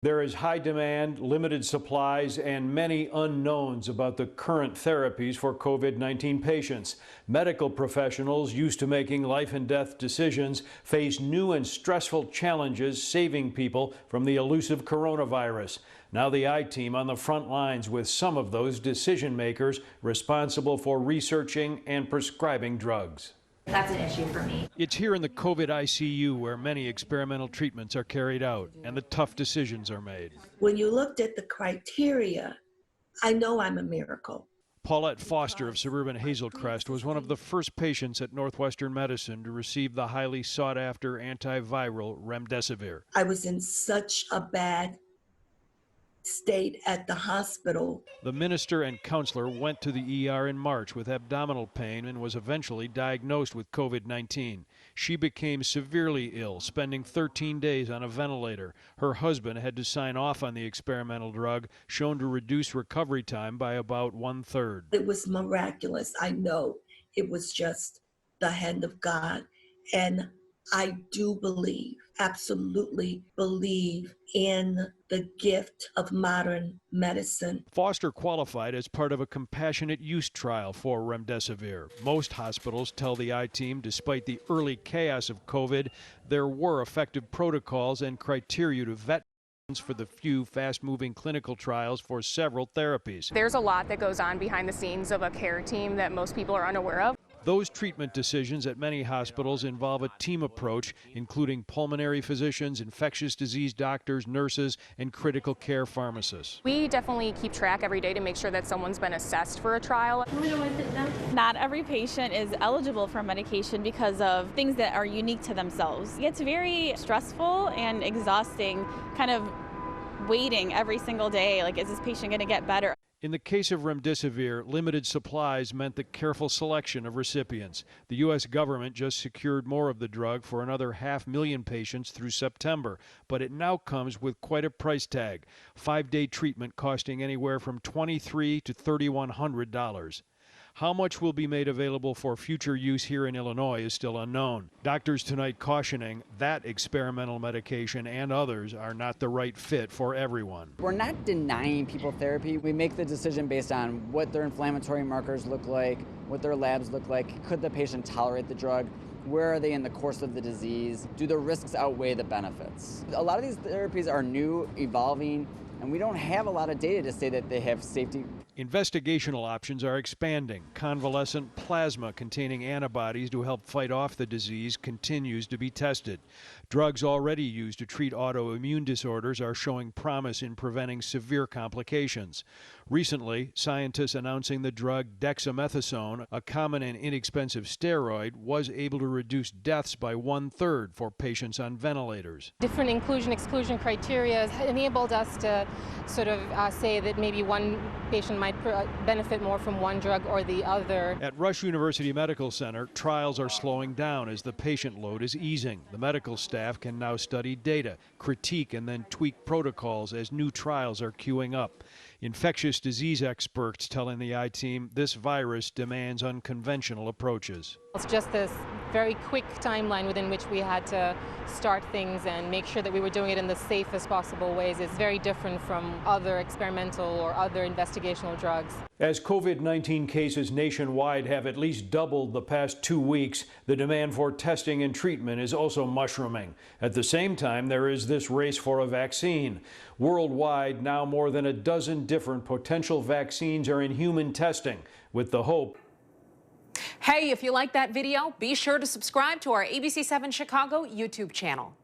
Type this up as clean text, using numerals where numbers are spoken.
There is high demand, limited supplies, and many unknowns about the current therapies for COVID-19 patients. Medical professionals used to making life and death decisions face new and stressful challenges saving people from the elusive coronavirus. Now the I-Team on the front lines with some of those decision makers responsible for researching and prescribing drugs. That's an issue for me. It's here in the COVID ICU where many experimental treatments are carried out and the tough decisions are made. When you looked at the criteria, I know I'm a miracle. Paulette Foster of suburban Hazel Crest was one of the first patients at Northwestern Medicine to receive the highly sought-after antiviral remdesivir. I was in such a bad state at the hospital. The minister and counselor went to the ER in March with abdominal pain and was eventually diagnosed with COVID-19. She became severely ill, spending 13 days on a ventilator. Her husband had to sign off on the experimental drug, shown to reduce recovery time by about 1/3. It was miraculous. I know it was just the hand of God. And I do believe, absolutely believe in the gift of modern medicine. Foster qualified as part of a compassionate use trial for remdesivir. Most hospitals tell the I-Team, despite the early chaos of COVID, there were effective protocols and criteria to vet for the few fast-moving clinical trials for several therapies. There's a lot that goes on behind the scenes of a care team that most people are unaware of. Those treatment decisions at many hospitals involve a team approach, including pulmonary physicians, infectious disease doctors, nurses, and critical care pharmacists. We definitely keep track every day to make sure that someone's been assessed for a trial. Not every patient is eligible for medication because of things that are unique to themselves. It gets very stressful and exhausting, kind of waiting every single day, like, is this patient going to get better? In the case of remdesivir, limited supplies meant the careful selection of recipients. The U.S. government just secured more of the drug for another 500,000 patients through September, but it now comes with quite a price tag. 5-day treatment costing anywhere from $2,300 to $3,100. How much will be made available for future use here in Illinois is still unknown. Doctors tonight cautioning that experimental medication and others are not the right fit for everyone. We're not denying people therapy. We make the decision based on what their inflammatory markers look like, what their labs look like. Could the patient tolerate the drug? Where are they in the course of the disease? Do the risks outweigh the benefits? A lot of these therapies are new, evolving, and we don't have a lot of data to say that they have safety. Investigational options are expanding. Convalescent plasma containing antibodies to help fight off the disease continues to be tested. Drugs already used to treat autoimmune disorders are showing promise in preventing severe complications. Recently, scientists announcing the drug dexamethasone, a common and inexpensive steroid, was able to reduce deaths by 1/3 for patients on ventilators. Different inclusion-exclusion criteria enabled us to sort of say that maybe one patient might benefit more from one drug or the other. At Rush University Medical Center, trials are slowing down as the patient load is easing. The medical staff can now study data, critique, and then tweak protocols as new trials are queuing up. Infectious disease experts telling the I-Team this virus demands unconventional approaches. It's just this very quick timeline within which we had to start things and make sure that we were doing it in the safest possible ways. It's very different from other experimental or other investigational drugs. As COVID-19 cases nationwide have at least doubled the past 2 weeks, the demand for testing and treatment is also mushrooming. At the same time, there is this race for a vaccine. Worldwide, now more than a dozen different potential vaccines are in human testing, with the hope. Hey, if you like that video, be sure to subscribe to our ABC7 Chicago YouTube channel.